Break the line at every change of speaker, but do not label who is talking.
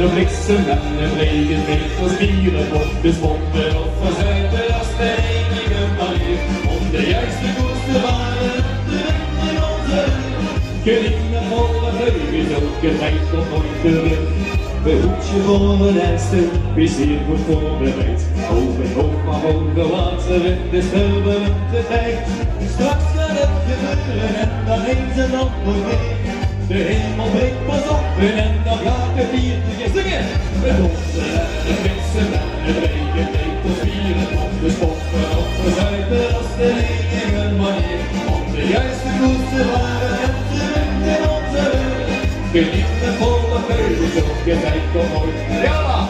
de bliksemmännen blir fritt och skriver bort bespotter och försöker att stänga ingen panik. Om det görs det goste varren, det vänder någon dörr. Kvinnan håller höjt och en tajt och pojkdörr. Behoedje voor een ijster, wie zeer wordt voorbereid. Over hoog maar hoge water in de turbulente tijd. Straks gaat het gebeuren en dan eens en dan nog meer. De hemel breekt pas op en dan gaat het hier te zingen. We donzen en de frisse mannen breken leek te spieren. Om de stoppen op de zuiden als de ringen manier. Om de juiste koers te varen en te winnen onze rug. Geniet de volle vleugels op je tijd om nooit. Ja, la,